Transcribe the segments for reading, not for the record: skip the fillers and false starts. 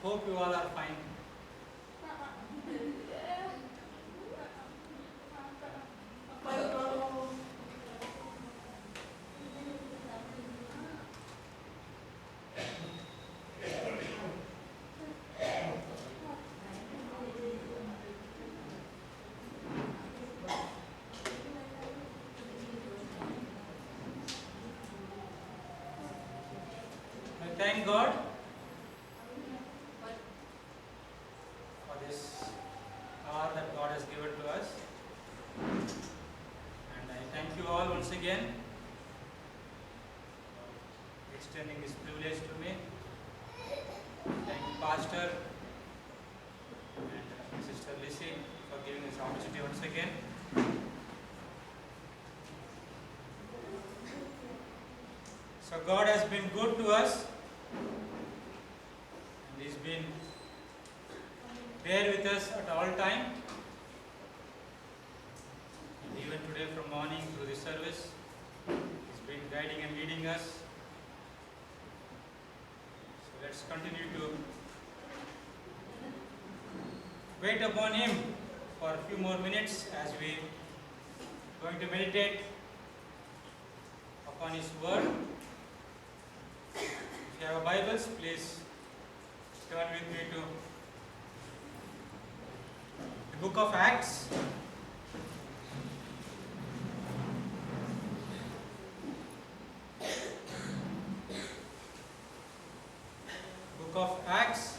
Hope you all are fine. I thank God for this hour that God has given to us. And I thank you all once again for extending this privilege to me. Thank you, Pastor and Sister Lissy, for giving this opportunity once again. So God has been good to us, and He's been there with us at all time. And even today from morning through the service, He's been guiding and leading us. So let's continue to wait upon Him for a few more minutes as we are going to meditate upon His Word. If you have Bibles, please turn with me to the book of Acts. Book of Acts,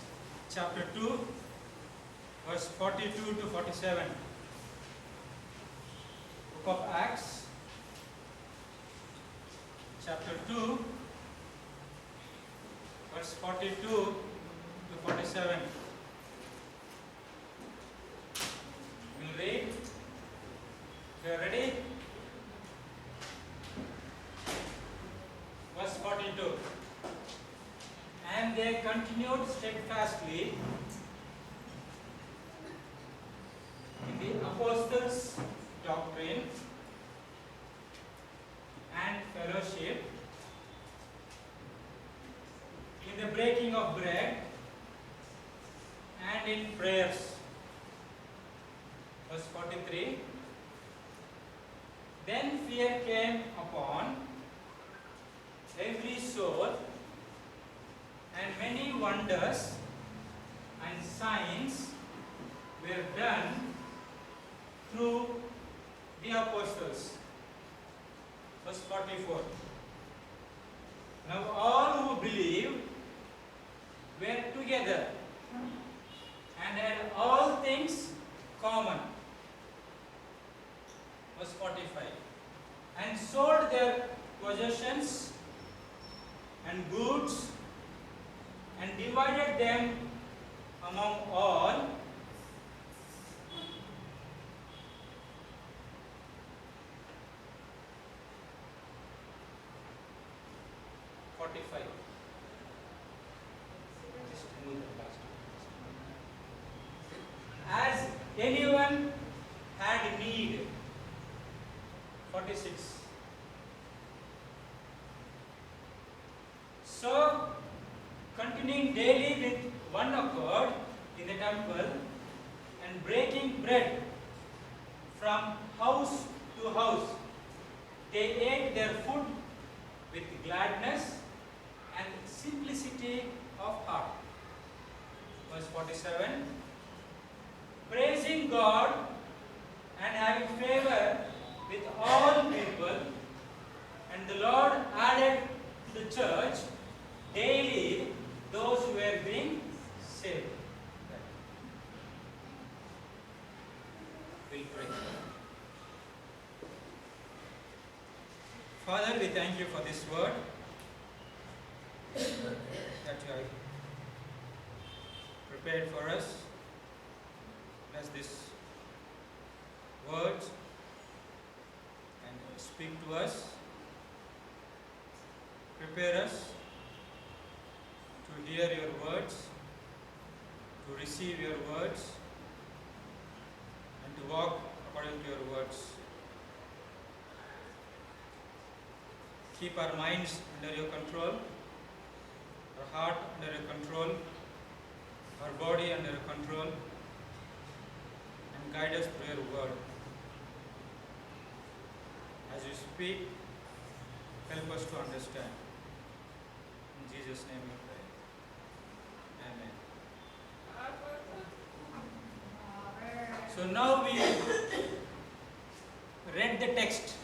chapter 2, verse 42 to 47. Book of Acts, chapter 2, verse 42 to 47. We'll read. If you are ready. Verse 42. And they continued steadfastly in the apostles' doctrine and fellowship, in the breaking of bread, and in prayers. Verse 43. Then fear came upon every soul, and many wonders and signs were done through the apostles. Verse 44. Now all who believed were together and had all things common. Verse 45. And sold their possessions and goods and divided them among all. As anyone had need. 46. So, continuing daily with one accord in the temple and breaking bread from house to house, they ate their food with gladness and simplicity of heart. Verse 47. Praising God and having favor with all people, and the Lord added to the church daily those who were being saved. We'll pray. Father, we thank you for this word that you have prepared for us. Bless this words and speak to us. Prepare us to hear your words, to receive your words, and to walk according to your words. Keep our minds under your control, our heart under your control, our body under control and guide us through your word. As you speak, help us to understand. In Jesus' name we pray. Amen. So now we read the text.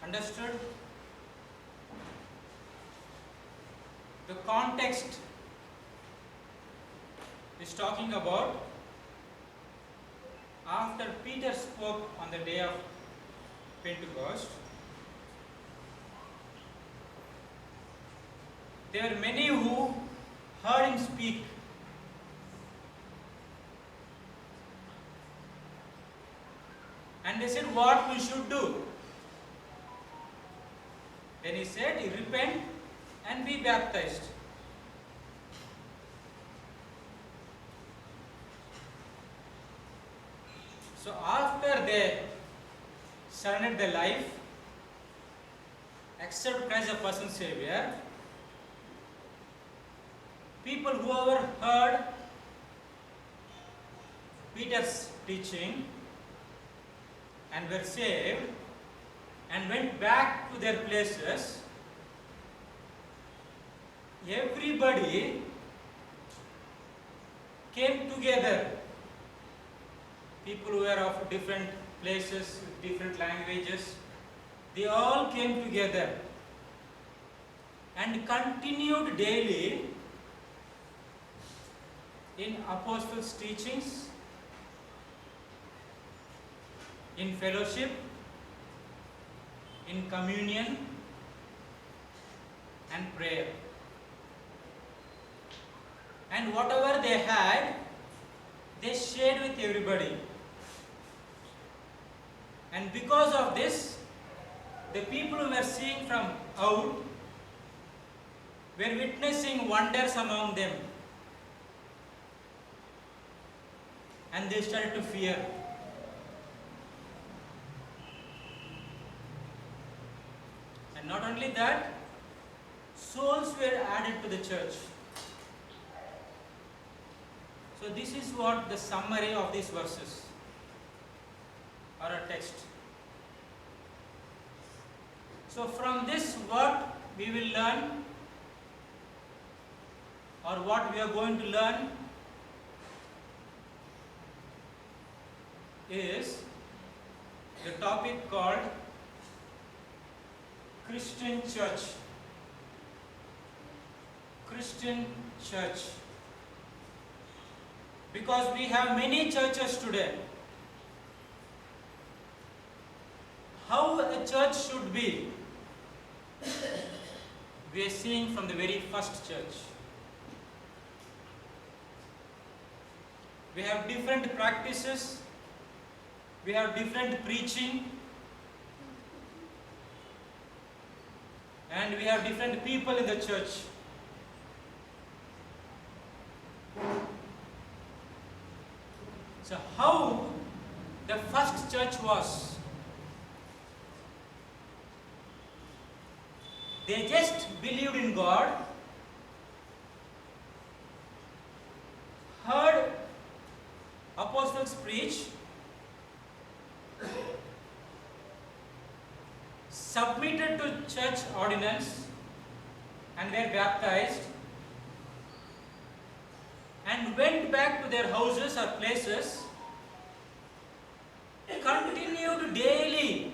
Understood? The context is talking about after Peter spoke on the day of Pentecost, there were many who heard him speak. And they said, what we should do? Then he said, repent and be baptized. So after they surrendered their life, accept Christ as a personal Savior, people who ever heard Peter's teaching and were saved and went back to their places, everybody came together. People who were of different places, different languages, they all came together and continued daily in apostles' teachings, in fellowship, in communion and prayer. And whatever they had, they shared with everybody. And because of this, the people who were seeing from out were witnessing wonders among them. And they started to fear. And not only that, souls were added to the church. So this is what the summary of these verses or a text. So from this, what we will learn or what we are going to learn is the topic called Christian Church. Christian Church. Because we have many churches today. How a church should be, we are seeing from the very first church. We have different practices, we have different preaching, and we have different people in the church. So how the first church was? They just believed in God, heard apostles preach, submitted to church ordinance and were baptized, and went back to their houses or places, continued daily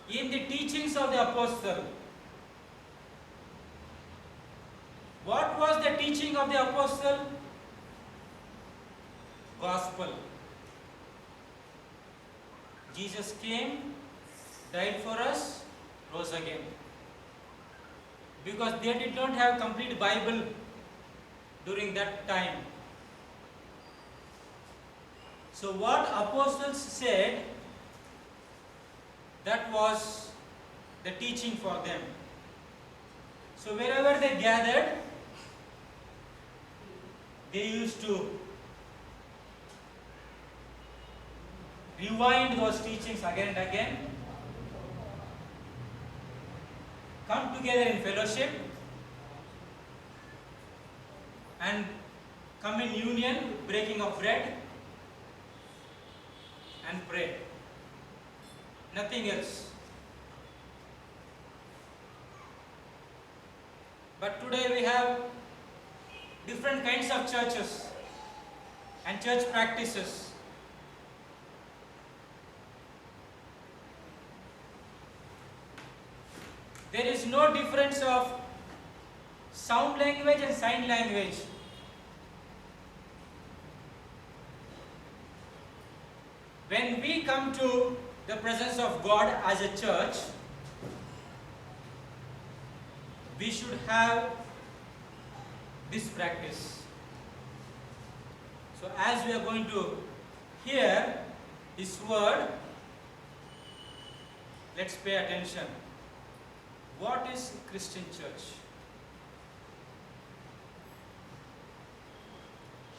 in the teachings of the apostle. What was the teaching of the apostle? Gospel. Jesus came, died for us, rose again. Because they did not have complete Bible during that time. So what apostles said, that was the teaching for them. So wherever they gathered, they used to rewind those teachings again and again, come together in fellowship, and come in union with breaking of bread and pray. Nothing else. But today we have different kinds of churches and church practices. There is no difference of sound language and sign language. When we come to the presence of God as a church, we should have this practice. So as we are going to hear this word, let's pay attention. What is Christian church?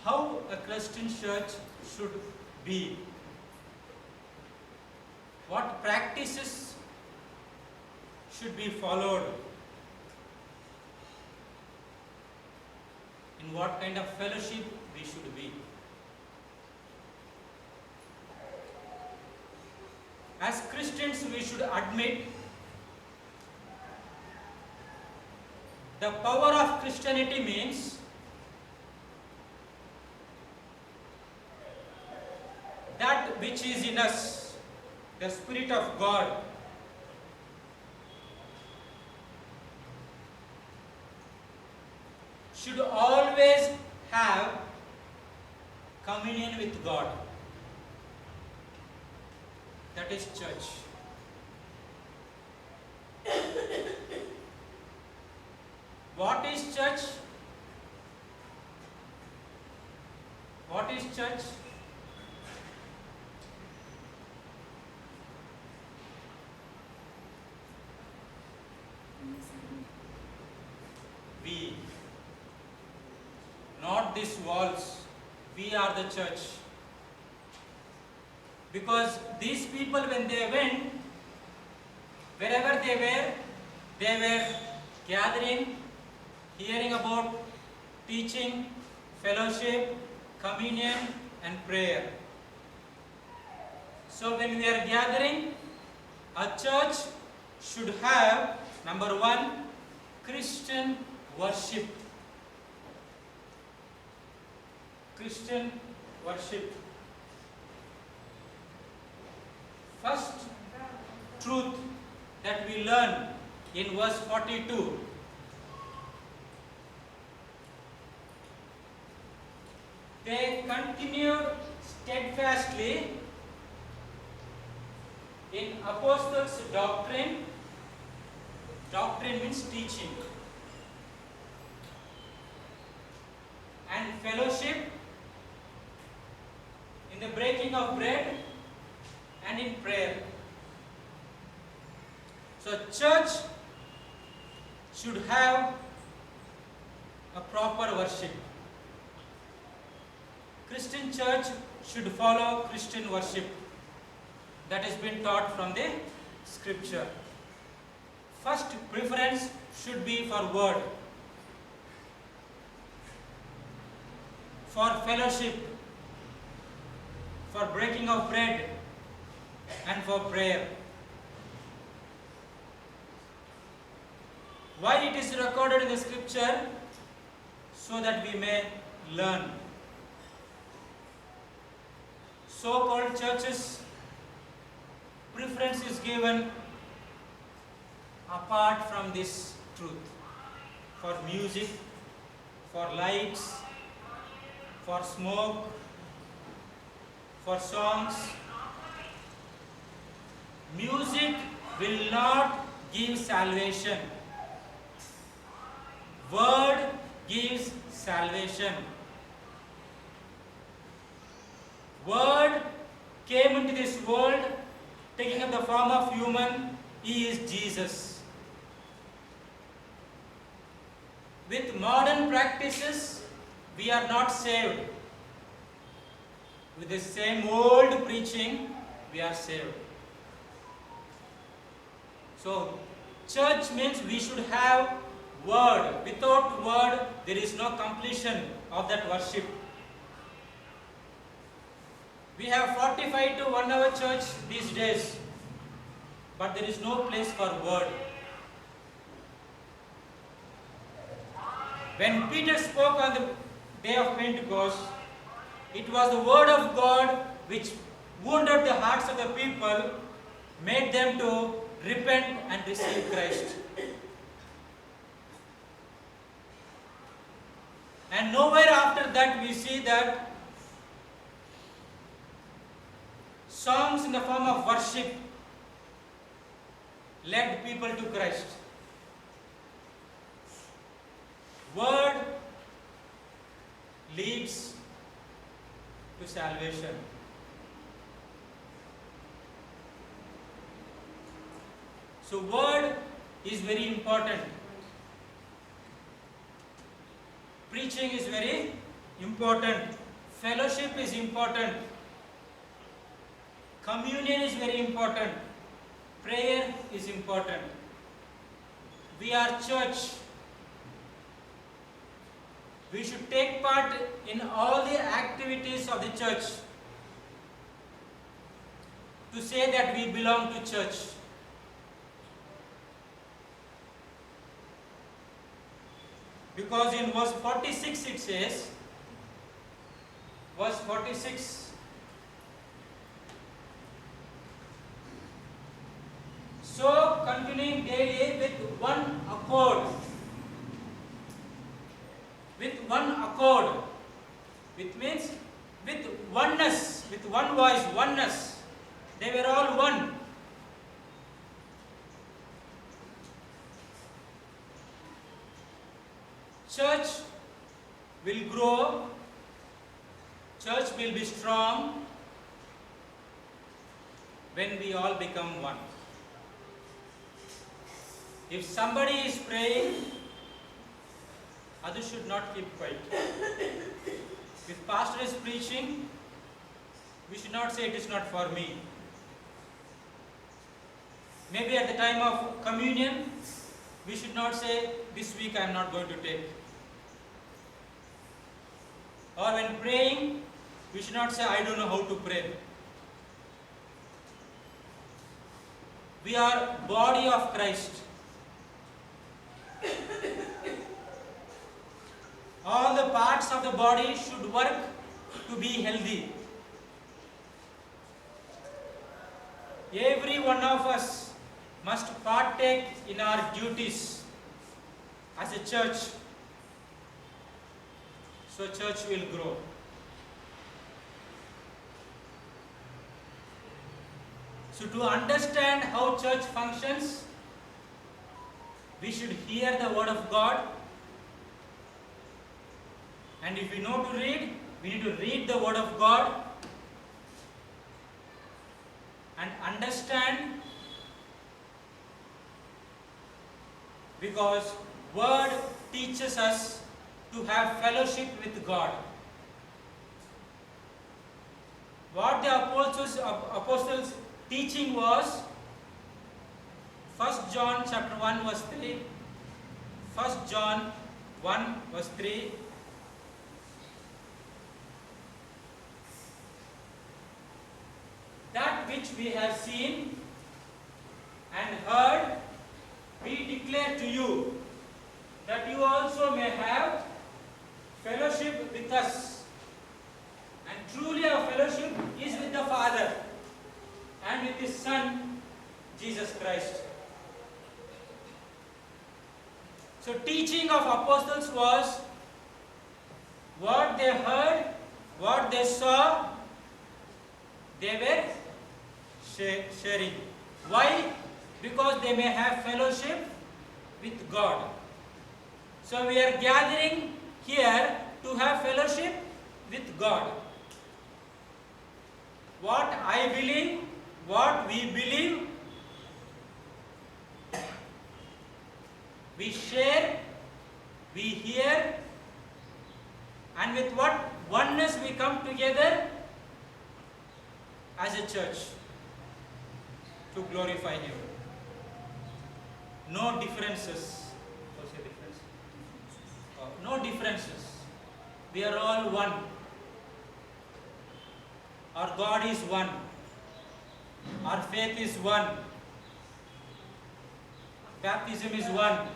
How a Christian church should be? What practices should be followed? In what kind of fellowship we should be? As Christians, we should admit the power of Christianity means that which is in us, the Spirit of God, should always have communion with God. That is church. What is church? What is church? We, not these walls, we are the church. Because these people, when they went, wherever they were gathering, hearing about teaching, fellowship, communion and prayer. So when we are gathering, a church should have, number one, Christian worship. Christian worship. First truth that we learn in verse 42. They continued steadfastly in apostles' doctrine. Doctrine means teaching. And fellowship, in the breaking of bread and in prayer. So church should have a proper worship. Christian church should follow Christian worship that has been taught from the scripture. First preference should be for word, for fellowship, for breaking of bread and for prayer. Why it is recorded in the scripture? So that we may learn. So-called churches, preference is given apart from this truth. For music, for lights, for smoke, for songs. Music will not give salvation. Word gives salvation. Word came into this world taking up the form of human. He is Jesus. With modern practices, we are not saved. With the same old preaching, we are saved. So, church means we should have word. Without word, there is no completion of that worship. We have 45 to 1 hour church these days, but there is no place for word. When Peter spoke on the day of Pentecost, it was the word of God which wounded the hearts of the people, made them to repent and receive Christ. And nowhere after that we see that songs in the form of worship led people to Christ. Word leads to salvation. So word is very important. Preaching is very important. Fellowship is important. Communion is very important. Prayer is important. We are church. We should take part in all the activities of the church to say that we belong to church. Because in verse 46 it says, verse 46, so continuing daily with one accord, which means with oneness, with one voice, oneness. They were all one. Church will grow, church will be strong when we all become one. If somebody is praying, others should not keep quiet. If pastor is preaching, we should not say it is not for me. Maybe at the time of communion, we should not say this week I am not going to take. Or when praying, we should not say I don't know how to pray. We are body of Christ. All the parts of the body should work to be healthy. Every one of us must partake in our duties as a church, so church will grow. So to understand how church functions, we should hear the word of God. And if we know to read, we need to read the word of God and understand, because word teaches us to have fellowship with God. What the apostles teaching was 1 John chapter 1 verse 3. 1 John 1 verse 3. That which we have seen and heard, we declare to you, that you also may have fellowship with us. And truly our fellowship is with the Father and with His Son, Jesus Christ. So teaching of apostles was what they heard, what they saw, they were sharing. Why? Because they may have fellowship with God. So we are gathering here to have fellowship with God. What I believe, what we believe, we share, we hear, and with what oneness we come together as a church to glorify Him. No differences. What's the difference? No differences. We are all one. Our God is one. Our faith is one. Baptism is one.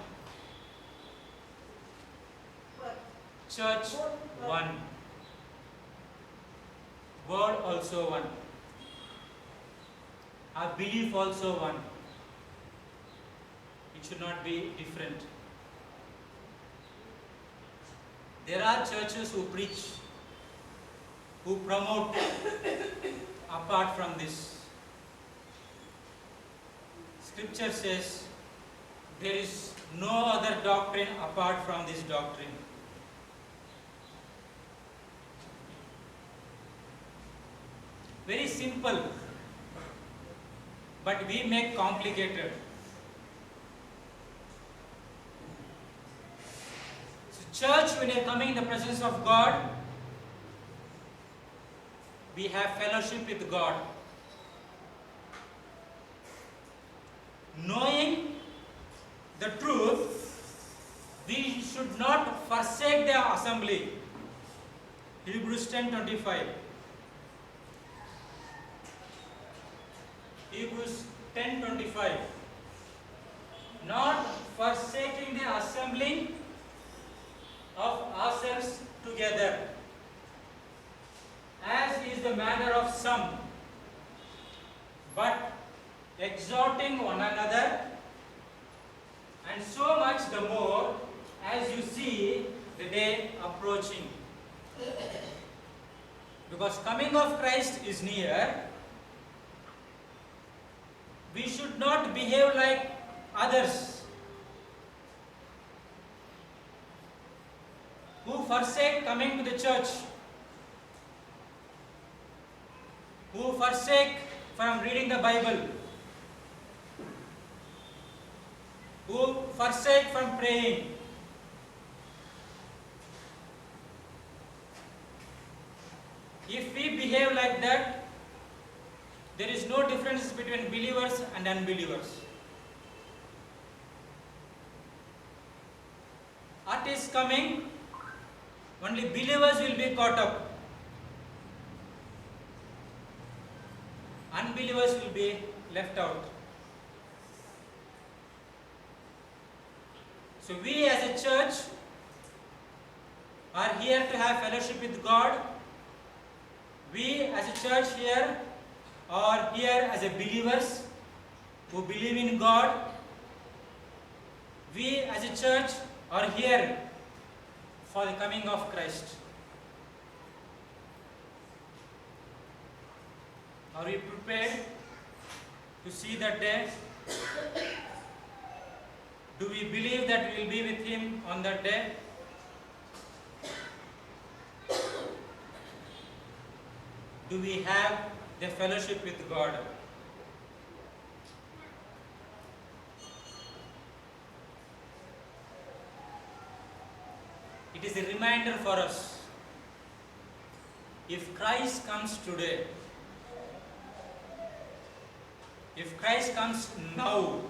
Church one. Word also one. Our belief also one. It should not be different. There are churches who preach, who promote apart from this. Scripture says there is no other doctrine apart from this doctrine. Very simple, but we make complicated. So church, when you are coming in the presence of God, we have fellowship with God. Knowing the truth, we should not forsake the assembly. Hebrews 10:25. Hebrews 10:25. Not forsaking the assembling of ourselves together, as is the manner of some, but exhorting one another, and so much the more as you see the day approaching. Because coming of Christ is near, we should not behave like others who forsake coming to the church, who forsake from reading the Bible, who forsake from praying. If we behave like that, there is no difference between believers and unbelievers. What is coming? Only believers will be caught up. Unbelievers will be left out. So we as a church are here to have fellowship with God. We as a church here are here as a believers who believe in God. We as a church are here for the coming of Christ. Are we prepared to see that day? Do we believe that we will be with Him on that day? Do we have the fellowship with God? It is a reminder for us. If Christ comes today, if Christ comes now,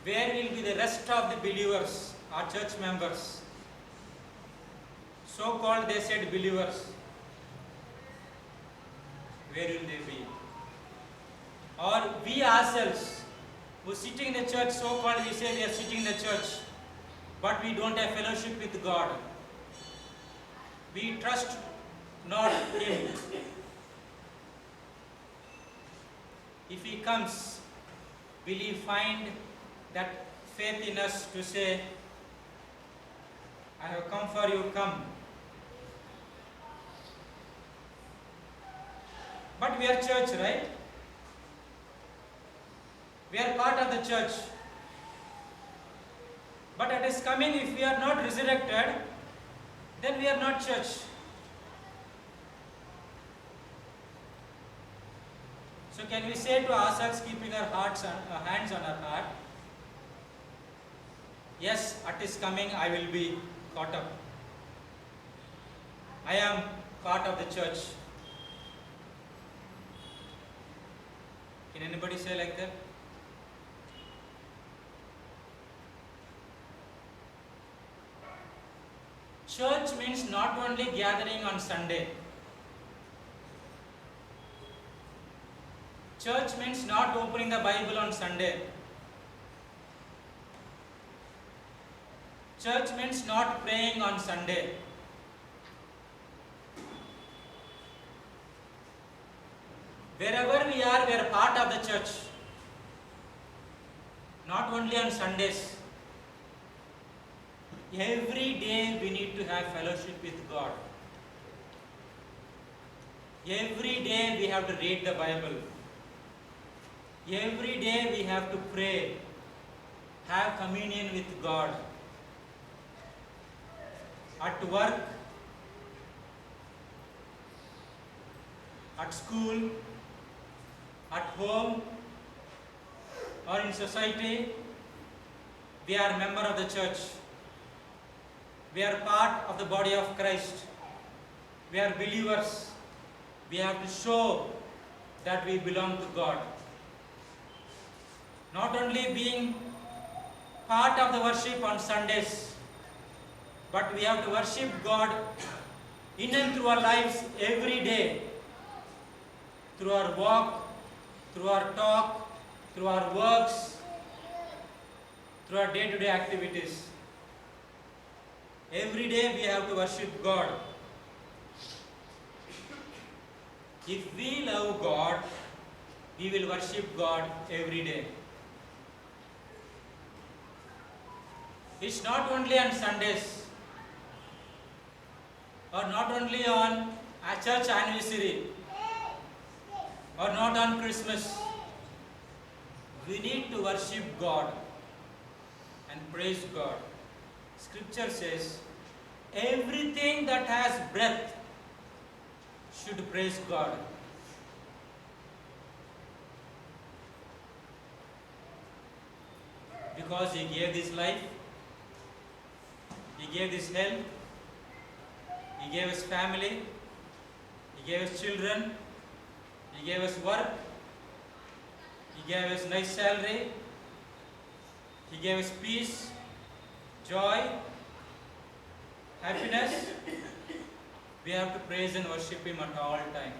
where will be the rest of the believers, our church members? So-called, they said, believers. Where will they be? Or we ourselves, who sitting in the church, so-called, we say we are sitting in the church, but we don't have fellowship with God. We trust not Him. If He comes, will He find that faith in us to say, I have come for you, come. But we are church, right? We are part of the church. But at His coming, if we are not resurrected, then we are not church. So can we say to ourselves, keeping our hands on our heart, yes, at His coming I will be caught up. I am part of the church. Can anybody say like that? Church means not only gathering on Sunday. Church means not opening the Bible on Sunday. Church means not praying on Sunday. Wherever we are part of the church. Not only on Sundays. Every day we need to have fellowship with God. Every day we have to read the Bible. Every day we have to pray, have communion with God. At work, at school, at home, or in society, we are a member of the church. We are part of the body of Christ. We are believers. We have to show that we belong to God. Not only being part of the worship on Sundays, but we have to worship God in and through our lives every day. Through our walk, through our talk, through our works, through our day-to-day activities. Every day we have to worship God. If we love God, we will worship God every day. It's not only on Sundays, or not only on a church anniversary, or not on Christmas. We need to worship God and praise God. Scripture says, everything that has breath should praise God. Because He gave this life, He gave this health, He gave us family, He gave us children, He gave us work, He gave us nice salary, He gave us peace, joy, happiness. We have to praise and worship Him at all time.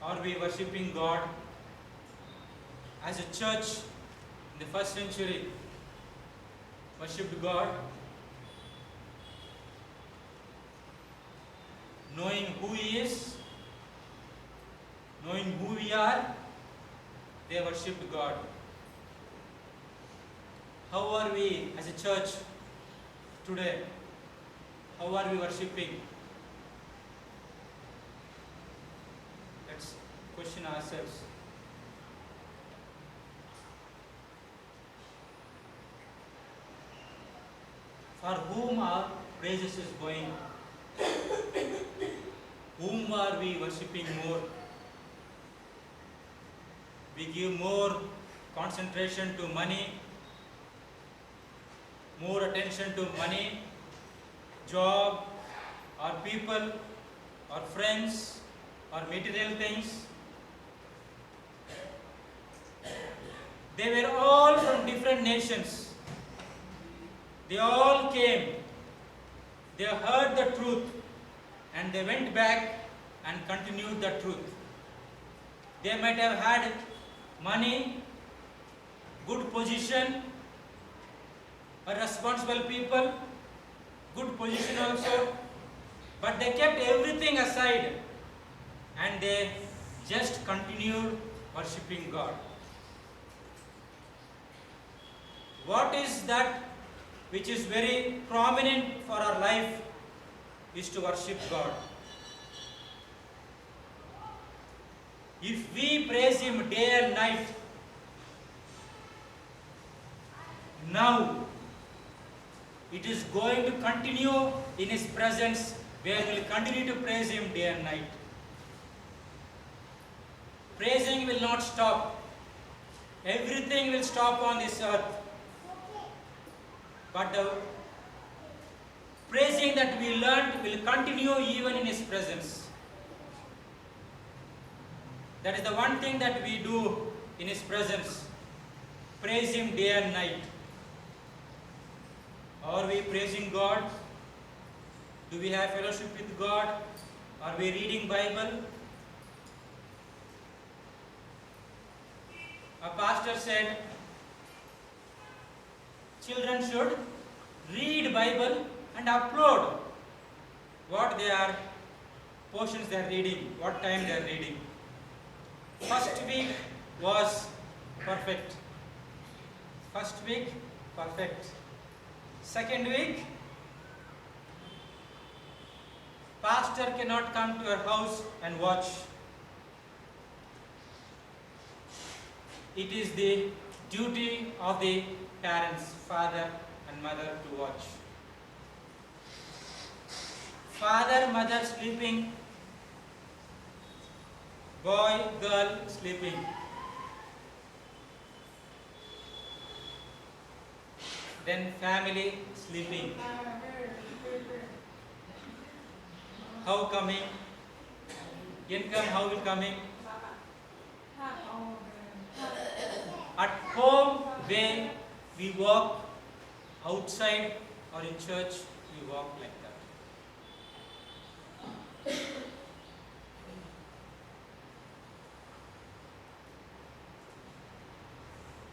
Are we worshipping God? As a church in the first century, worshipped God, knowing who He is, knowing who we are, they worshipped God. How are we as a church today? How are we worshipping? Let's question ourselves. For whom our praises is going? Whom are we worshipping more? We give more concentration to money, more attention to money, job, or people, or friends, or material things. They were all from different nations. They all came. They heard the truth and they went back and continued the truth. They might have had money, good position, a responsible people, good position also, but they kept everything aside and they just continued worshipping God. What is that which is very prominent for our life is to worship God. If we praise Him day and night, now it is going to continue in His presence, where we will continue to praise Him day and night. Praising will not stop. Everything will stop on this earth. But the praising that we learned will continue even in His presence. That is the one thing that we do in His presence. Praise Him day and night. Are we praising God? Do we have fellowship with God? Are we reading Bible? A pastor said, children should read Bible and upload what they are, portions they are reading, what time they are reading. First week was perfect. First week, perfect. Second week, pastor cannot come to your house and watch. It is the duty of the parents, father and mother, to watch. Father, mother sleeping, boy, girl sleeping. Then family sleeping. How coming? Income how will coming? At home where we walk, outside or in church we walk like that.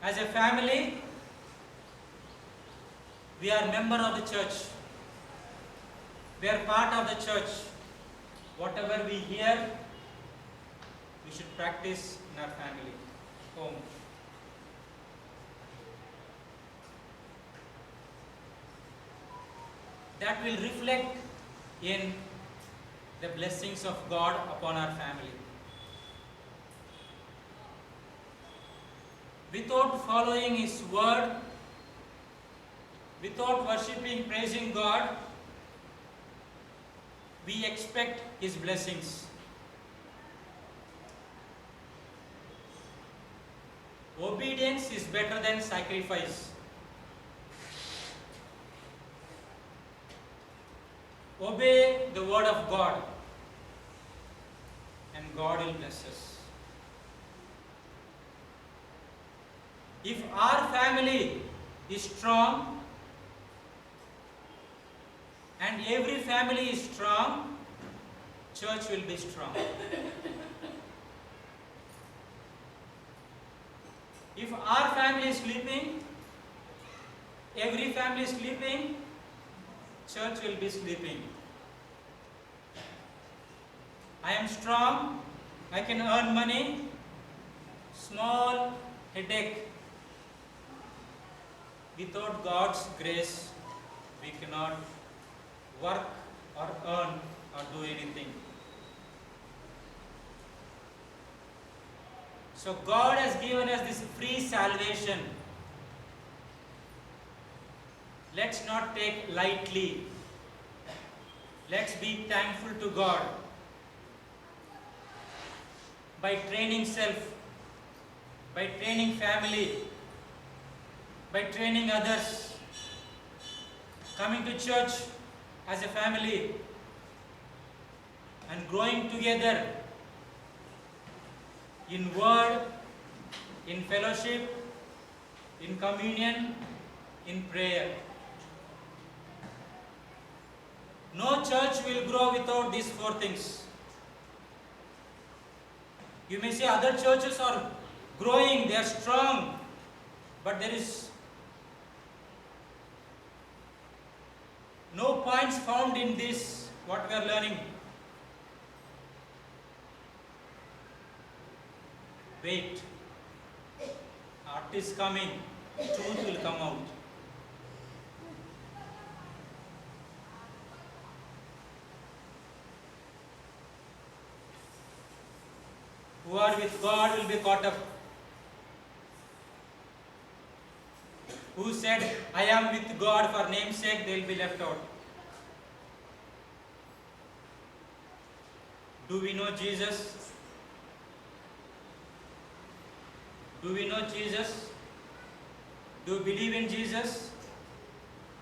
As a family, we are member of the church. We are part of the church. Whatever we hear, we should practice in our family, home. That will reflect in the blessings of God upon our family. Without following His word, without worshipping, praising God, we expect His blessings. Obedience is better than sacrifice. Obey the word of God, and God will bless us. If our family is strong, and every family is strong, church will be strong. If our family is sleeping, every family is sleeping, church will be sleeping. I am strong, I can earn money, small headache. Without God's grace, we cannot work or earn or do anything. So God has given us this free salvation. Let's not take lightly. Let's be thankful to God. By training self, by training family, by training others, coming to church as a family and growing together in word, in fellowship, in communion, in prayer. No church will grow without these four things. You may say other churches are growing, they are strong, but there is no points found in this, what we are learning. Wait. Art is coming. Truth will come out. Who are with God will be caught up. Who said, I am with God for name's sake, they will be left out. Do we know Jesus? Do we know Jesus? Do we believe in Jesus?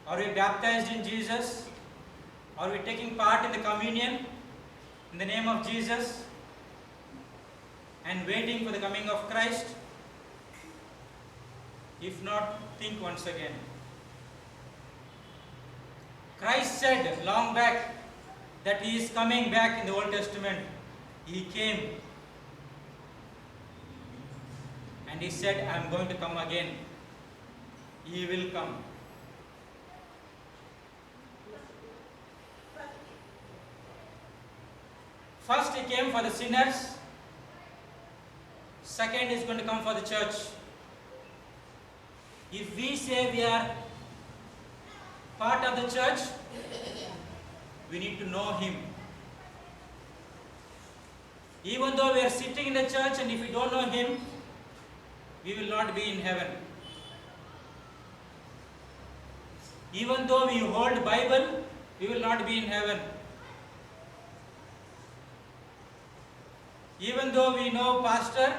Are we baptized in Jesus? Are we taking part in the communion in the name of Jesus and waiting for the coming of Christ? If not, think once again. Christ said long back that He is coming back in the Old Testament. He came and He said, I am going to come again. He will come. First He came for the sinners. Second is going to come for the church. If we say we are part of the church, we need to know Him. Even though we are sitting in the church, and if we don't know Him, we will not be in heaven. Even though we hold Bible, we will not be in heaven. Even though we know pastor,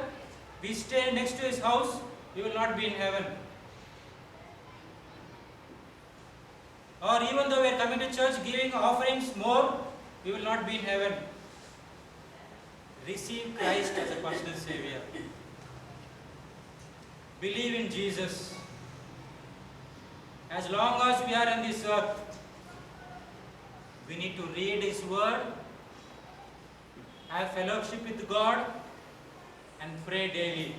we stay next to his house, we will not be in heaven. Or even though we are coming to church giving offerings more, we will not be in heaven. Receive Christ as a personal Savior. Believe in Jesus. As long as we are on this earth, we need to read His Word, have fellowship with God, and pray daily.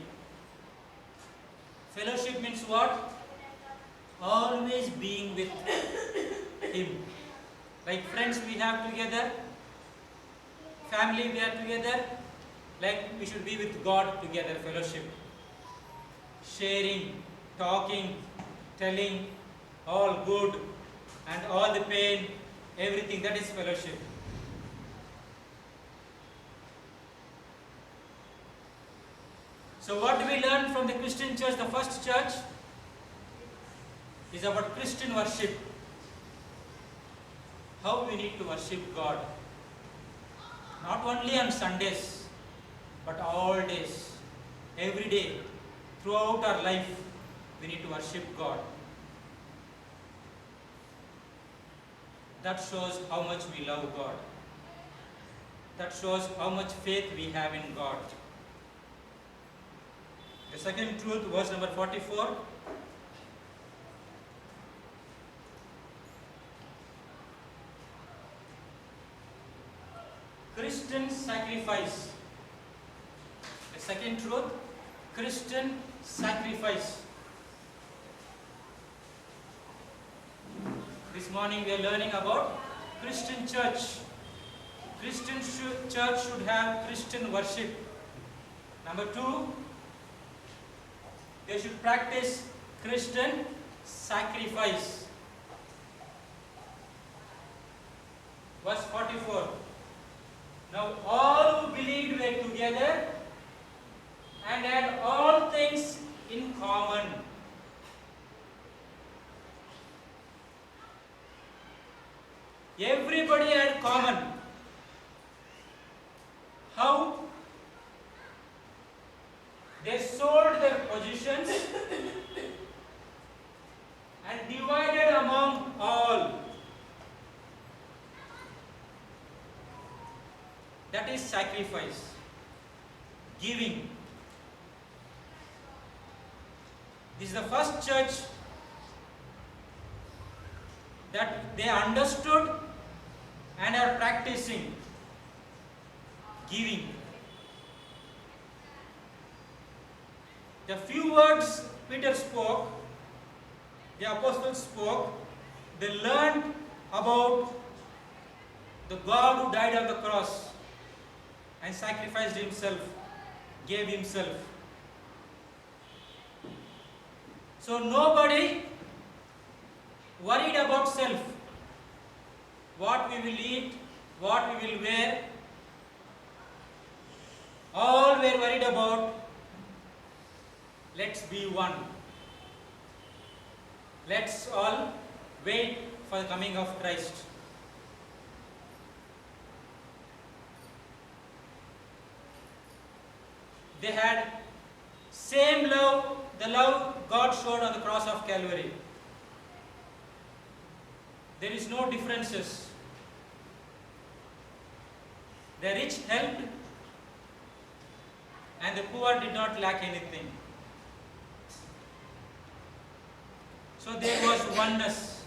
Fellowship means what? Always being with Him. Like friends we have together, family we are together, like we should be with God together, fellowship. Sharing, talking, telling, all good and all the pain, everything, that is fellowship. So what do we learn from the Christian church, the first church? Is about Christian worship. How we need to worship God. Not only on Sundays, but all days, every day, throughout our life, we need to worship God. That shows how much we love God. That shows how much faith we have in God. The second truth, verse number 44. Christian sacrifice. The second truth, Christian sacrifice. This morning we are learning about Christian church. Christian church should have Christian worship. Number 2, they should practice Christian sacrifice. Verse 44. Now all who believed were together and had all things in common. Everybody had common. How? They sold their possessions and divided among all. That is sacrifice, giving. This is the first church that they understood and are practicing giving. The few words Peter spoke, the apostles spoke, they learned about the God who died on the cross and sacrificed Himself, gave Himself. So nobody worried about self, what we will eat, what we will wear. All were worried about, let's be one. Let's all wait for the coming of Christ. They had same love, the love God showed on the cross of Calvary. There is no differences. The rich helped and the poor did not lack anything. So there was oneness,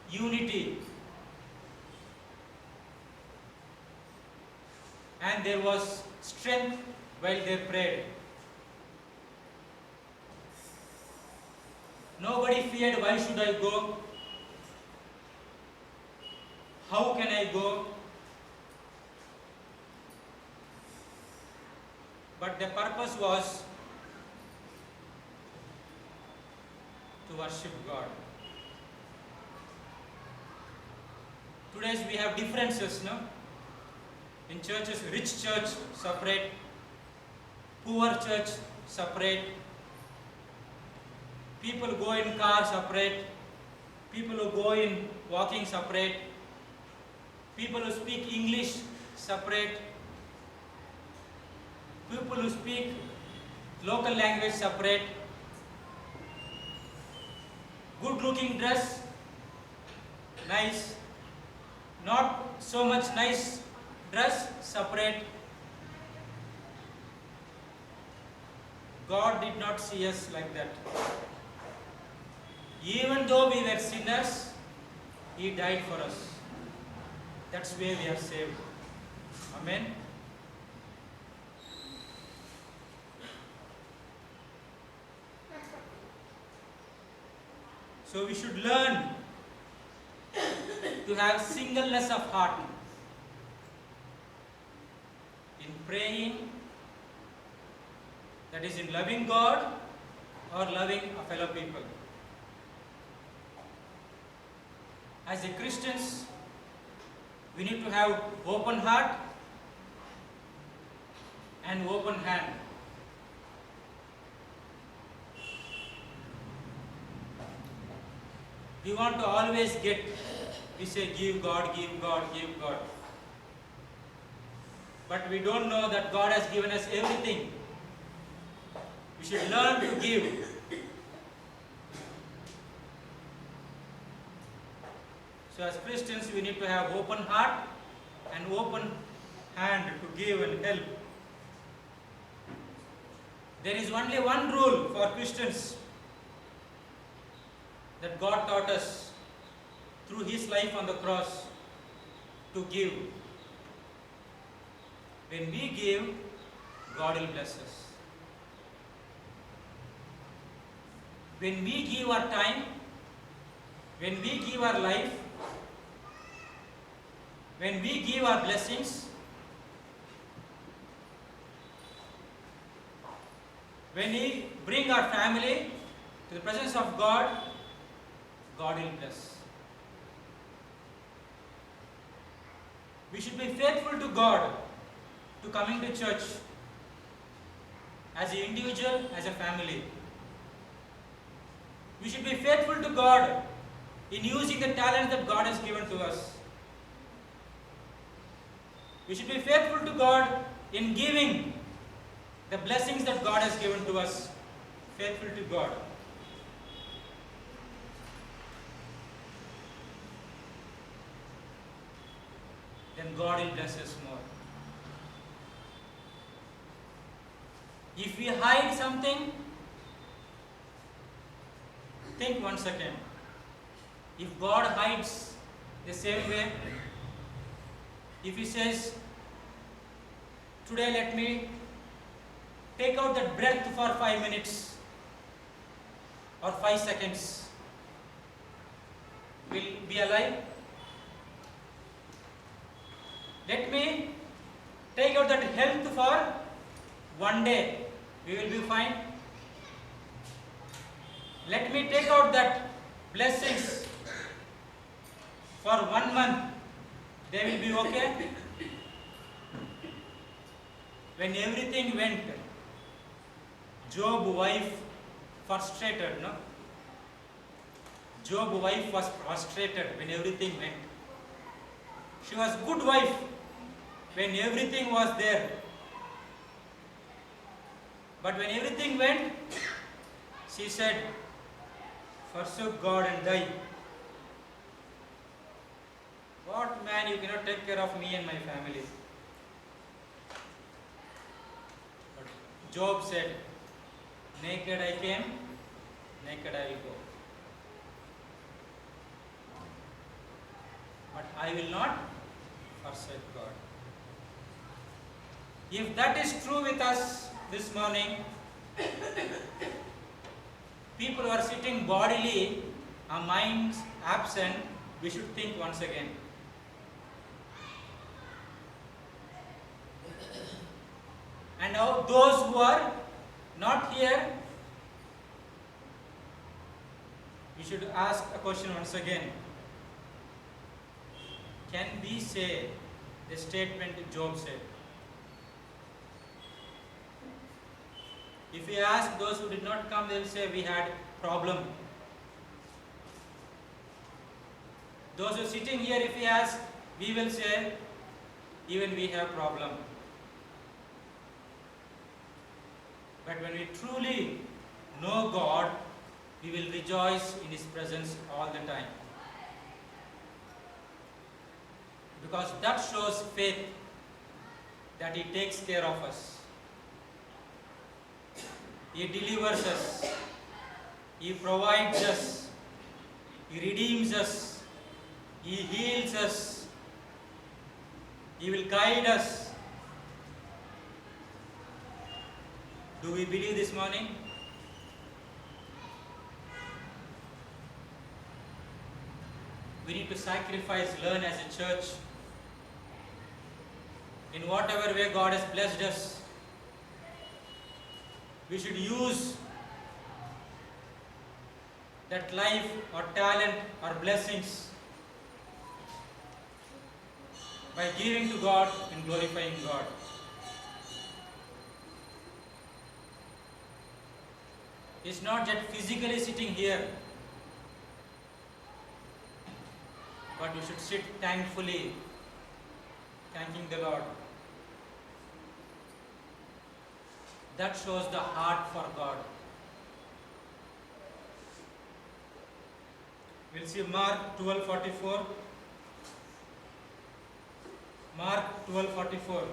unity, and there was strength while they prayed. Nobody feared, why should I go? How can I go? But the purpose was to worship God. Today we have differences, no? In churches, rich church separate, poor church separate, people go in car separate, people who go in walking separate, people who speak English separate, people who speak local language separate, good looking dress, nice, not so much nice dress, separate. God did not see us like that. Even though we were sinners, He died for us. That's where we are saved. Amen. So we should learn to have singleness of heart in praying, that is in loving God or loving a fellow people. As a Christians, we need to have open heart and open hand. We want to always get, we say give God, give God, give God. But we don't know that God has given us everything. We should learn to give. So as Christians, we need to have open heart and open hand to give and help. There is only one rule for Christians that God taught us through His life on the cross, to give. When we give, God will bless us. When we give our time, when we give our life, when we give our blessings, when we bring our family to the presence of God, God will bless. We should be faithful to God, to coming to church as an individual, as a family. We should be faithful to God in using the talent that God has given to us. We should be faithful to God in giving the blessings that God has given to us. Faithful to God. Then God will bless us more. If we hide something, think 1 second. If God hides the same way, if He says, today let me take out that breath for 5 minutes or 5 seconds, will be alive? Let me take out that health for 1 day, we will be fine. Let me take out that blessings for 1 month, they will be okay. When everything went, Job's wife frustrated, no? Job's wife was frustrated when everything went. She was good wife when everything was there. But when everything went, she said, forsake God and die. What man, you cannot take care of me and my family? But Job said, naked I came, naked I will go. but I will not forsake God. If that is true with us this morning, people who are sitting bodily, our minds absent, we should think once again. And now those who are not here, we should ask a question once again. Can we say the statement Job said? If we ask those who did not come, they will say we had problem. Those who are sitting here, if we ask, we will say even we have problem. But when we truly know God, we will rejoice in His presence all the time. Because that shows faith that He takes care of us. He delivers us. He provides us. He redeems us. He heals us. He will guide us. Do we believe this morning? We need to sacrifice, learn as a church. In whatever way God has blessed us, we should use that life or talent or blessings by giving to God and glorifying God. It's not just physically sitting here, but we should sit thankfully, thanking the Lord. That shows the heart for God. We'll see Mark 12:44. Mark 12:44.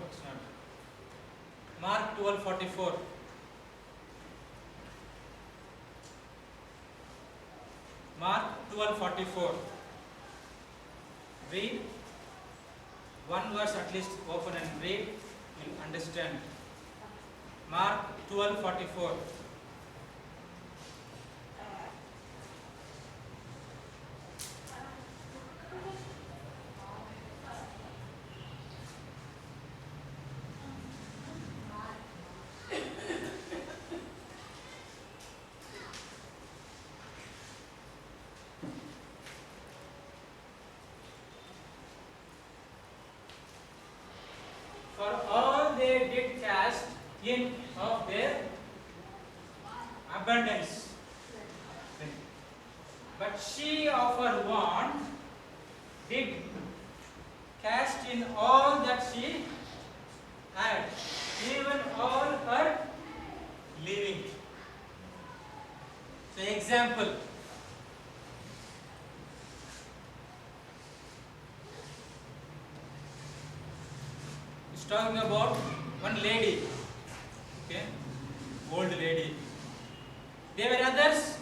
Mark 12:44. Mark 12:44. Read one verse at least, open and read. You'll understand. Mark 12:44. For all they did cast in of their abundance. But she of her want did cast in all that she had, even all her living. So example. It's talking about one lady. Okay, old lady. There were others,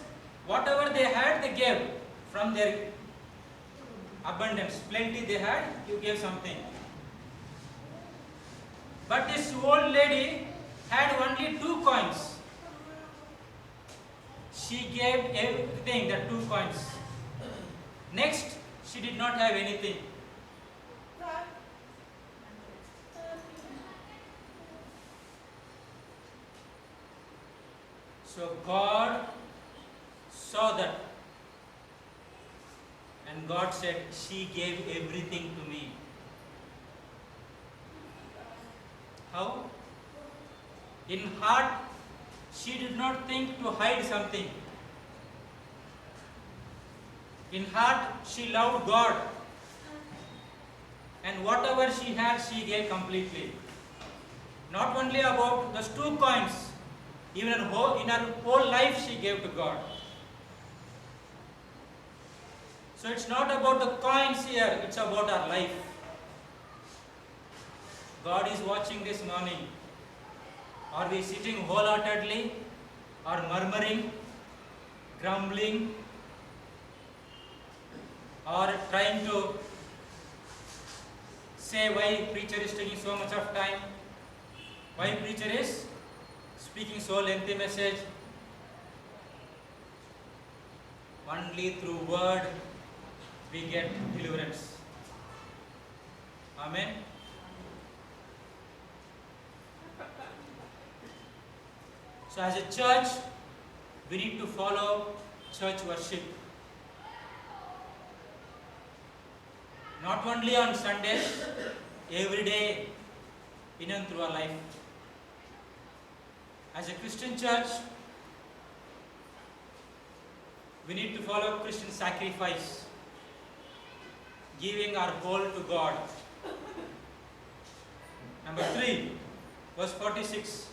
whatever they had, they gave from their abundance. Plenty they had, you gave something. But this old lady had only 2 coins. She gave everything, the 2 coins. Next, she did not have anything. So God saw that, and God said, she gave everything to me. How? In heart, she did not think to hide something. In heart, she loved God, and whatever she had, she gave completely. Not only about those 2 coins, even in her whole life she gave to God. So it's not about the coins here, it's about our life. God is watching this morning. Are we sitting wholeheartedly, or murmuring, grumbling, or trying to say why preacher is taking so much of time, why preacher is speaking so lengthy message. Only through word we get deliverance. Amen. So as a church, we need to follow church worship. Not only on Sundays, every day, in and through our life. As a Christian church, we need to follow Christian sacrifice, giving our whole to God. Number 3, verse 46.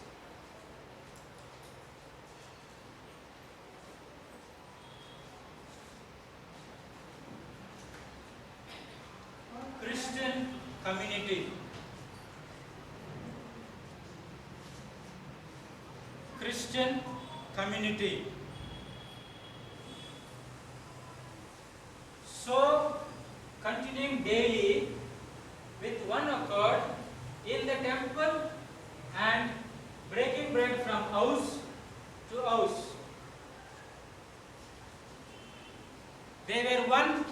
Christian community. Christian community. So, continuing daily with one accord in the temple and breaking bread from house to house. They were one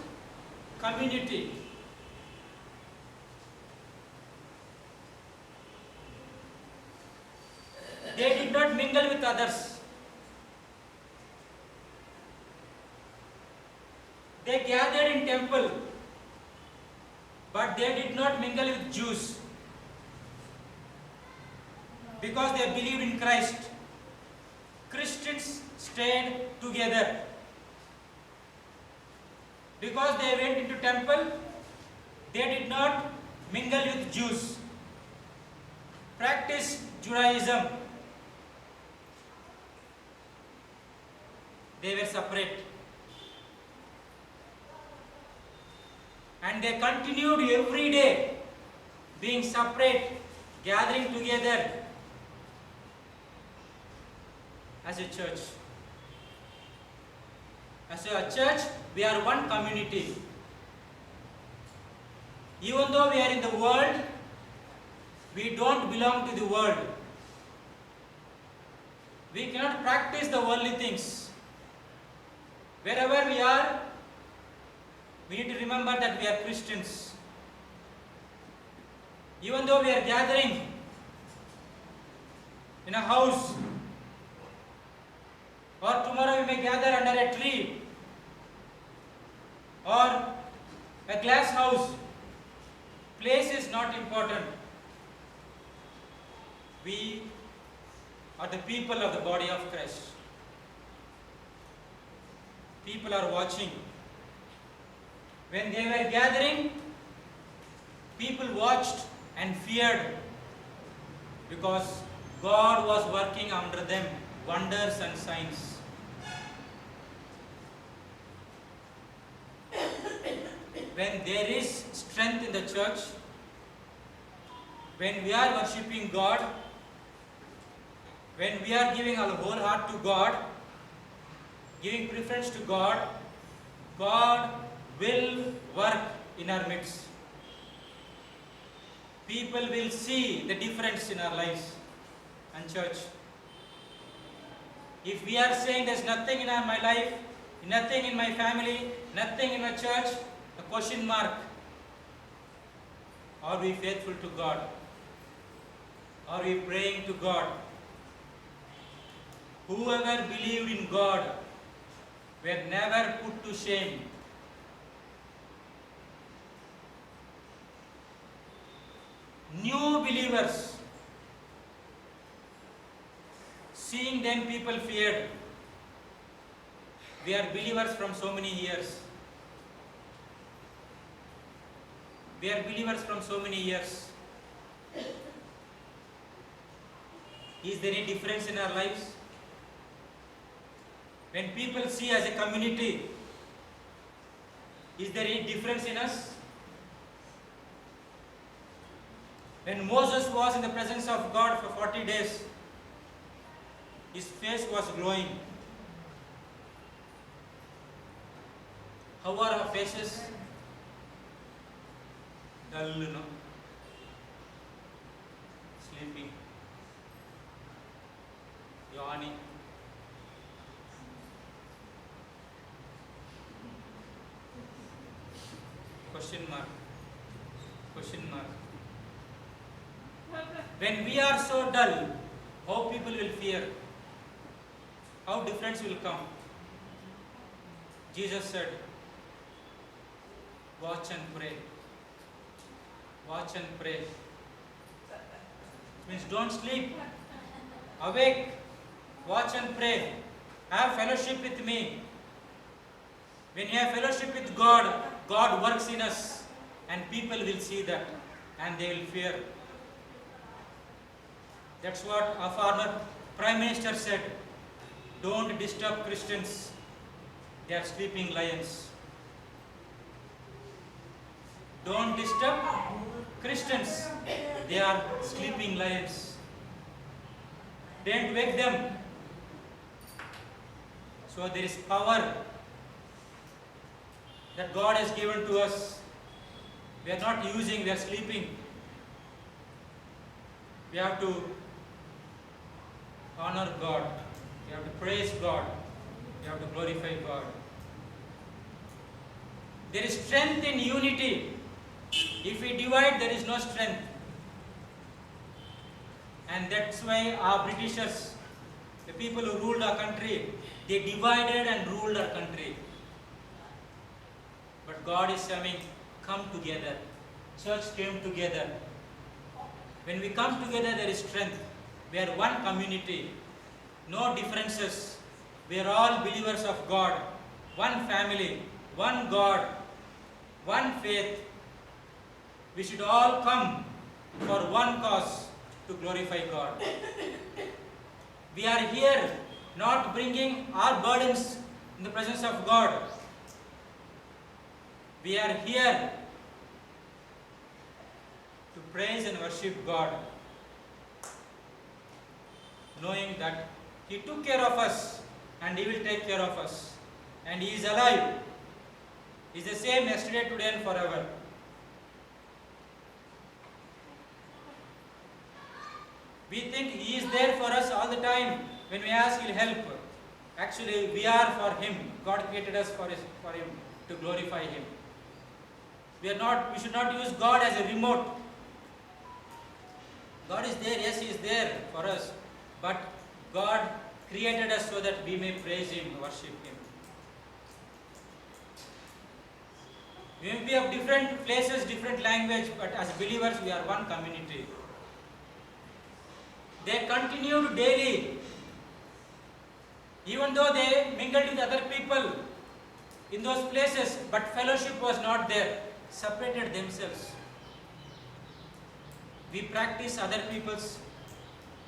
community. They did not mingle with others. They gathered in temple, but they did not mingle with Jews because they believed in Christ. Christians stayed together because they went into temple. They did not mingle with Jews, practice Judaism. They were separate. And they continued every day being separate, gathering together as a church. As a church, we are one community. Even though we are in the world, we don't belong to the world. We cannot practice the worldly things. Wherever we are, we need to remember that we are Christians. Even though we are gathering in a house, or tomorrow we may gather under a tree, or a glass house, place is not important. We are the people of the body of Christ. People are watching. When they were gathering, people watched and feared because God was working under them wonders and signs. When there is strength in the church, when we are worshipping God, when we are giving our whole heart to God, giving preference to God, God will work in our midst. People will see the difference in our lives and church. If we are saying there's nothing in my life, nothing in my family, nothing in my church, a question mark. Are we faithful to God? Are we praying to God? Whoever believed in God were never put to shame. New believers, seeing them people feared. We are believers from so many years. We are believers from so many years. Is there any difference in our lives? When people see as a community, is there any difference in us? When Moses was in the presence of God for 40 days, his face was glowing. How are our faces? Dull, no? money. Question mark. Question mark. When we are so dull, how people will fear? How difference will come? Jesus said, watch and pray. Watch and pray. Means don't sleep. Awake. Watch and pray. Have fellowship with me. When you have fellowship with God, God works in us, and people will see that and they will fear. That's what our former Prime Minister said. Don't disturb Christians. They are sleeping lions. Don't disturb Christians. They are sleeping lions. Don't wake them. So there is power that God has given to us. We are not using, we are sleeping. We have to honor God. We have to praise God. We have to glorify God. There is strength in unity. If we divide, there is no strength. And that's why our Britishers, the people who ruled our country, they divided and ruled our country. But God is saying, come together. Church came together. When we come together, there is strength. We are one community. No differences. We are all believers of God. One family. One God. One faith. We should all come for one cause, to glorify God. We are here not bringing our burdens in the presence of God. We are here to praise and worship God, knowing that He took care of us and He will take care of us. And He is alive. He is the same yesterday, today and forever. We think He is there for us all the time. When we ask, He will help. Actually, we are for Him. God created us for Him, to glorify Him. We should not use God as a remote. God is there, yes, He is there for us. But God created us so that we may praise Him, worship Him. We may be of different places, different language, but as believers, we are one community. They continued daily. Even though they mingled with other people in those places, but fellowship was not there. Separated themselves. We practice other people's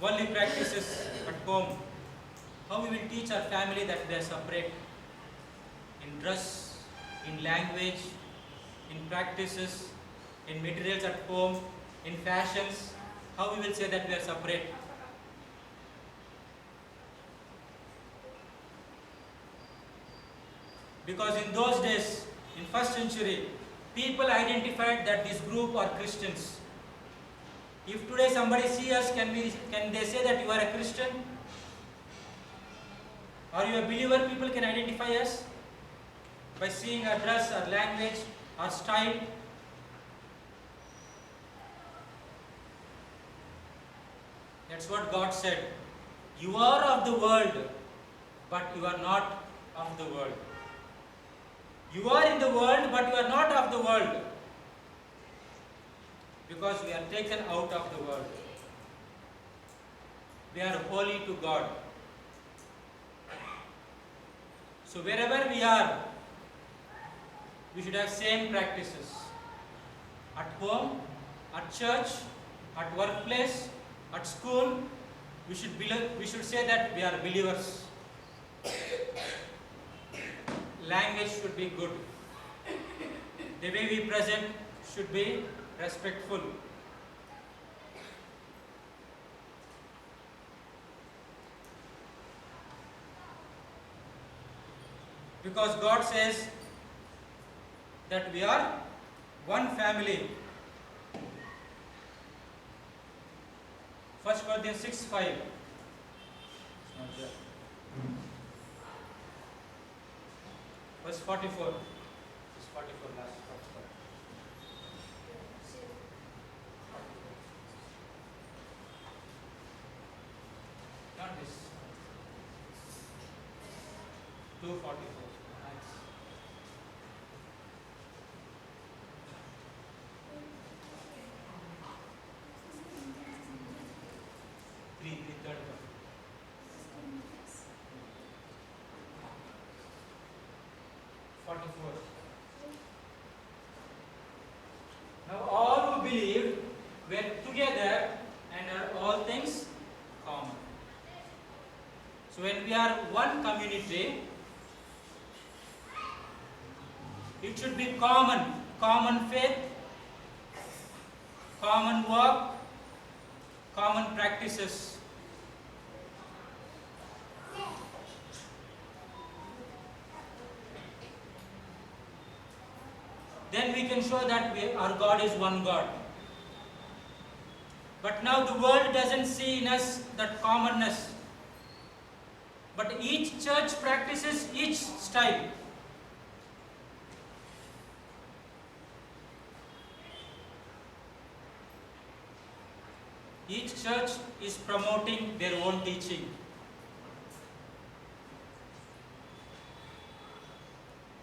worldly practices at home. How we will teach our family that they are separate? In dress, in language, in practices, in materials at home, in fashions. How we will say that we are separate? Because in those days, in first century, people identified that this group are Christians. If today somebody sees us, can they say that you are a Christian? Are you a believer? People can identify us by seeing our dress, our language, our style. That's what God said. You are of the world, but you are not of the world. You are in the world, but you are not of the world. Because we are taken out of the world. We are holy to God. So wherever we are, we should have same practices. At home, at church, at workplace, at school, we should say that we are believers. Language should be good. The way we present should be respectful. Because God says that we are one family. 1 Corinthians 6:5. Verse 44. Verse 44, last 44. Not this. 244. Nice. Third one. 44. Now all who believed were together and are all things common. So when we are one community, it should be common faith, common work, common practices. Then we can show that our God is one God. But now the world doesn't see in us that commonness. But each church practices each style. Each church is promoting their own teaching.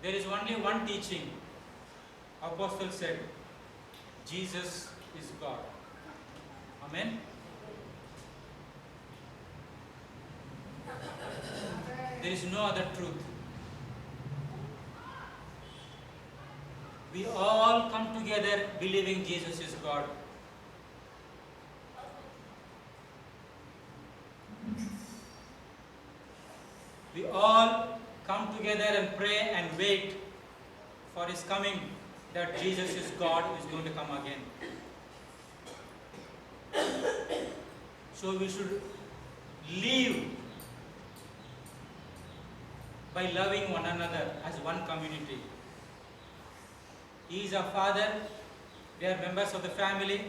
There is only one teaching. Apostle said, Jesus is God. Amen. There is no other truth. We all come together believing Jesus is God. We all come together and pray and wait for His coming, that Jesus is God, is going to come again. So we should live by loving one another as one community. He is our Father, we are members of the family.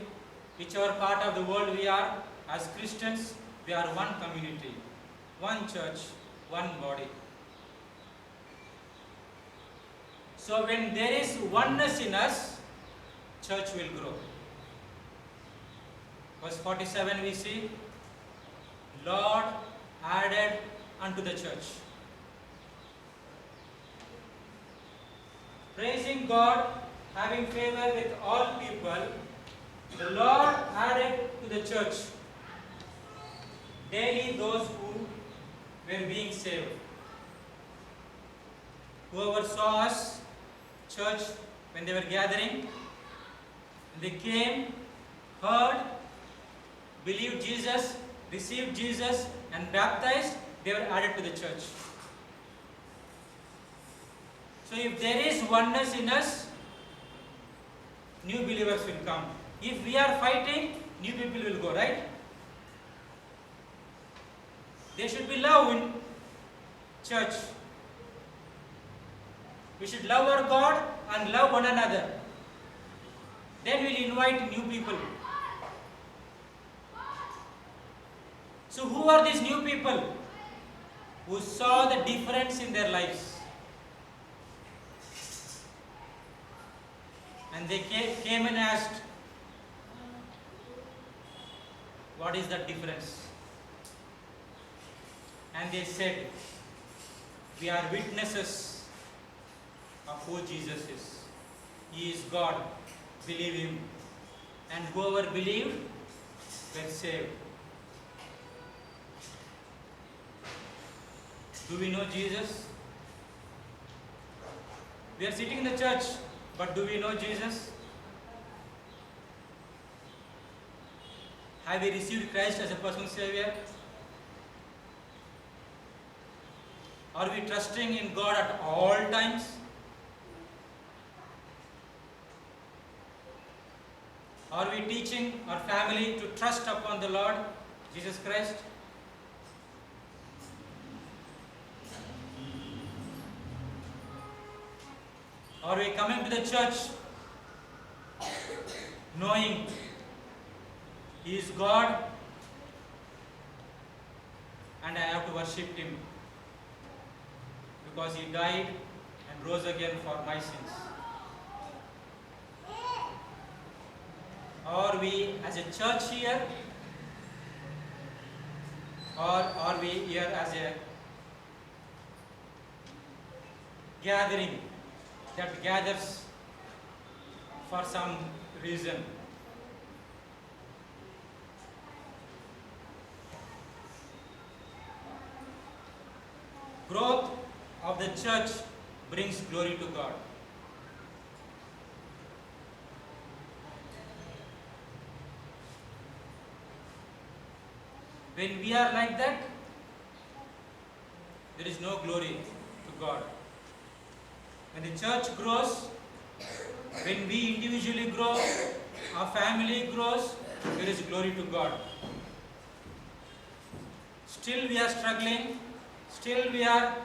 Whichever part of the world we are, as Christians, we are one community, one church, one body. So when there is oneness in us, church will grow. Verse 47 we see, Lord added unto the church. Praising God, having favor with all people, the Lord added to the church daily those who were being saved. Whoever saw us, church, when they were gathering, they came, heard, believed Jesus, received Jesus, and baptized, they were added to the church. So if there is oneness in us, new believers will come. If we are fighting, new people will go, right? There should be love in church. We should love our God and love one another. Then we'll invite new people. So who are these new people? Who saw the difference in their lives. And they came and asked, what is the difference? And they said, we are witnesses of who Jesus is. He is God. Believe Him. And whoever believed were saved. Do we know Jesus? We are sitting in the church, but do we know Jesus? Have we received Christ as a personal Savior? Are we trusting in God at all times? Are we teaching our family to trust upon the Lord Jesus Christ? Are we coming to the church knowing He is God and I have to worship Him because He died and rose again for my sins. Are we as a church here, or are we here as a gathering that gathers for some reason? Growth of the church brings glory to God. When we are like that, there is no glory to God. When the church grows, when we individually grow, our family grows, there is glory to God. Still we are struggling, still we are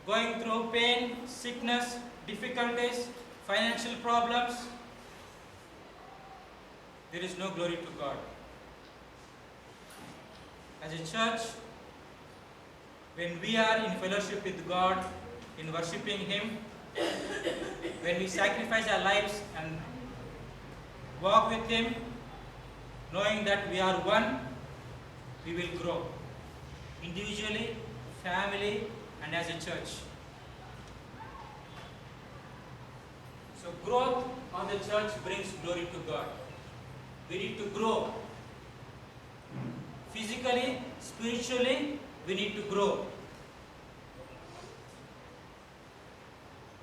going through pain, sickness, difficulties, financial problems. There is no glory to God. As a church, when we are in fellowship with God, in worshipping Him, when we sacrifice our lives and walk with Him, knowing that we are one, we will grow. Individually, family, and as a church. So growth of the church brings glory to God. We need to grow. Physically, spiritually, we need to grow.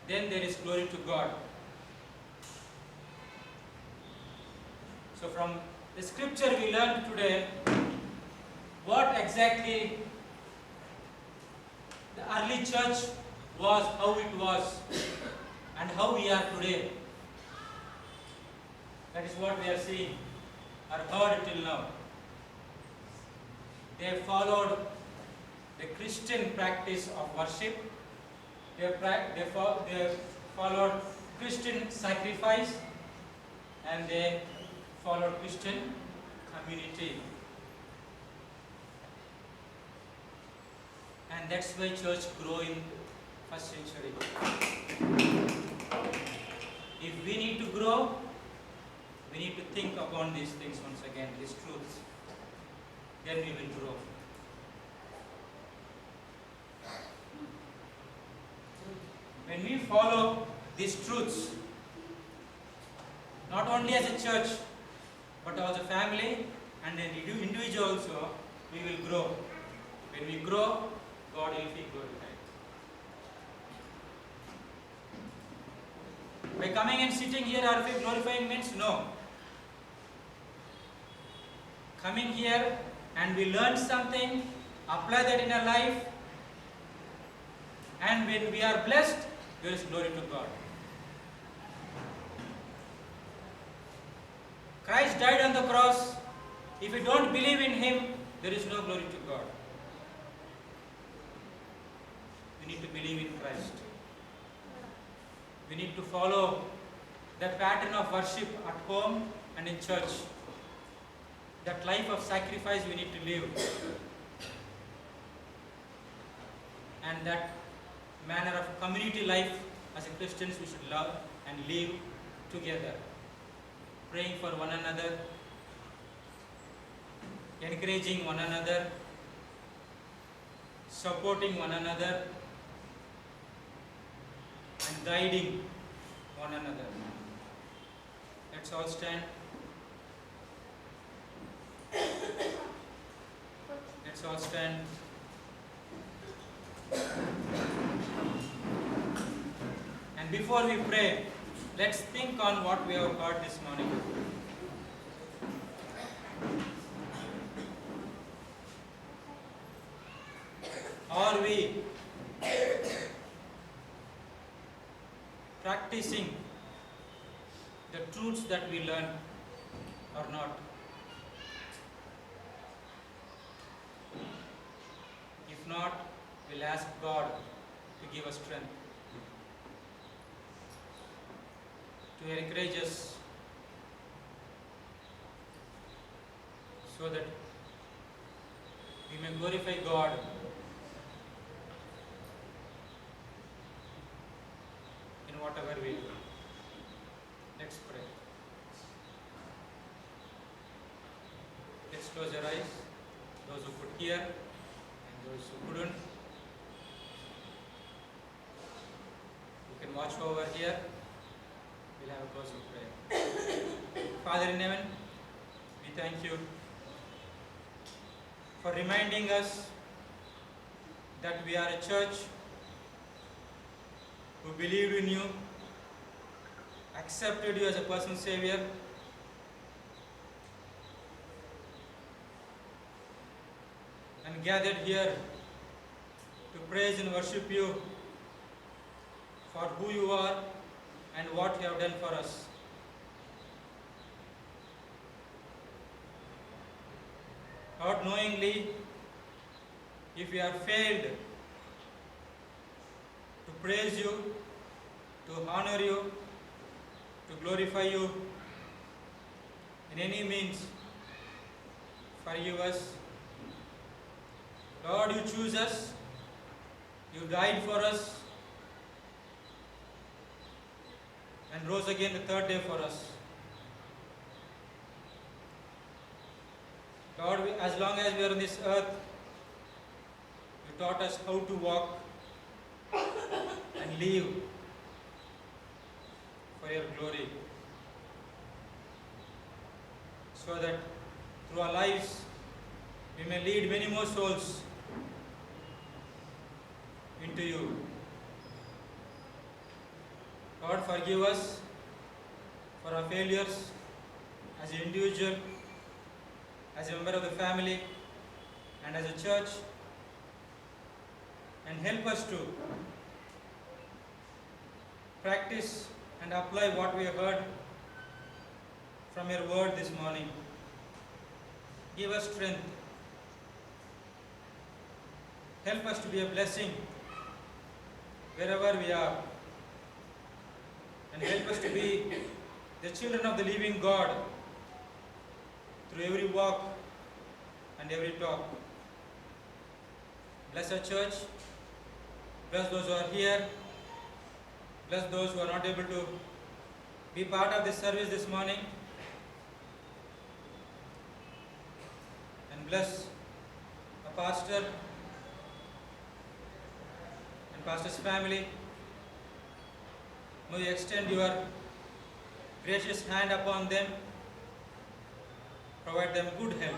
Then there is glory to God. So from the scripture we learned today, what exactly the early church was, how it was, and how we are today. That is what we are seeing or heard till now. They followed the Christian practice of worship. They followed Christian sacrifice, and they followed Christian community. And that's why church grew in first century. If we need to grow, we need to think upon these things once again, these truths. Then we will grow. When we follow these truths, not only as a church, but as a family and an individual also, we will grow. When we grow, God will be glorified. By coming and sitting here, are we glorifying means? No. Coming here and we learn something, apply that in our life, and when we are blessed, there is glory to God. Christ died on the cross. If you don't believe in Him, there is no glory to God. We need to believe in Christ. We need to follow the pattern of worship at home and in church. That life of sacrifice we need to live. And that manner of community life as a Christians we should love and live together. Praying for one another, encouraging one another, supporting one another, and guiding one another. Let's all stand. Let's all stand. And before we pray, let's think on what we have heard this morning. Are we practicing the truths that we learn or not? If not, we'll ask God to give us strength, to encourage us, so that we may glorify God in whatever we do. Let's pray. Let's close your eyes, those who could hear and those who couldn't. You can watch over here. We'll have a closing prayer. Father in heaven, we thank you for reminding us that we are a church who believed in you, accepted you as a personal Savior, and gathered here to praise and worship you for who you are and what you have done for us. Not knowingly, if we have failed to praise you, to honor you, to glorify you in any means, forgive us. Lord, you choose us, you died for us, and rose again the third day for us. Lord, as long as we are on this earth, you taught us how to walk and live for your glory, so that through our lives we may lead many more souls into you. Lord, forgive us for our failures as an individual, as a member of the family, and as a church, and help us to practice and apply what we have heard from your word this morning. Give us strength. Help us to be a blessing wherever we are, and help us to be the children of the living God through every walk and every talk. Bless our church. Bless those who are here. Bless those who are not able to be part of this service this morning. And bless a pastor and pastor's family. May you extend your gracious hand upon them. Provide them good health,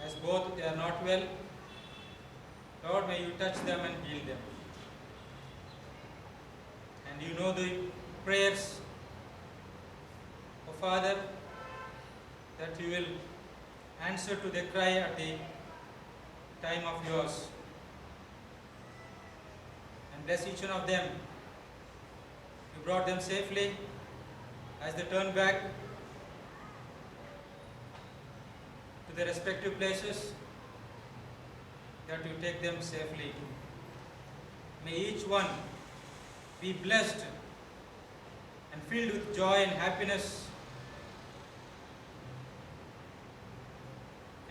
as both they are not well. Lord, may you touch them and heal them. And you know the prayers, O Father, that you will answer to their cry at the time of yours. And bless each one of them. You brought them safely as they turn back to their respective places, that you take them safely. May each one be blessed and filled with joy and happiness,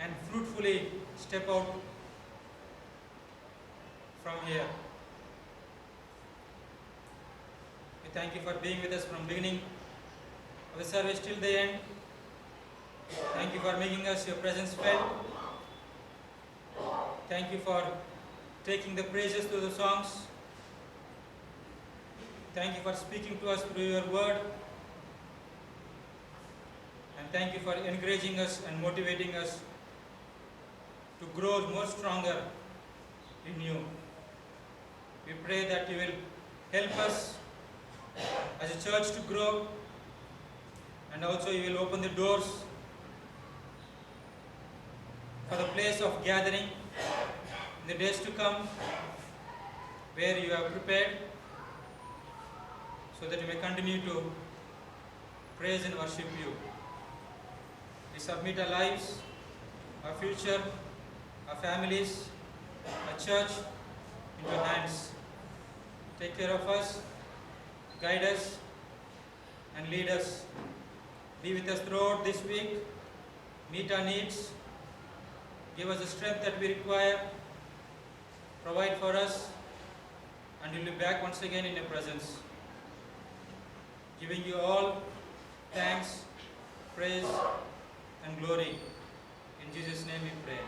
and fruitfully step out from here. We thank you for being with us from beginning of the service till the end. Thank you for making us your presence felt. Thank you for taking the praises through the songs. Thank you for speaking to us through your word. And thank you for encouraging us and motivating us to grow more stronger in you. We pray that you will help us as a church to grow, and also you will open the doors for the place of gathering in the days to come, where you have prepared, so that we may continue to praise and worship you. We submit our lives, our future, our families, our church into your hands. Take care of us, guide us, and lead us. Be with us throughout this week. Meet our needs Give us the strength that we require. Provide for us. And we'll be back once again in your presence. Giving you all thanks, praise, and glory. In Jesus' name we pray.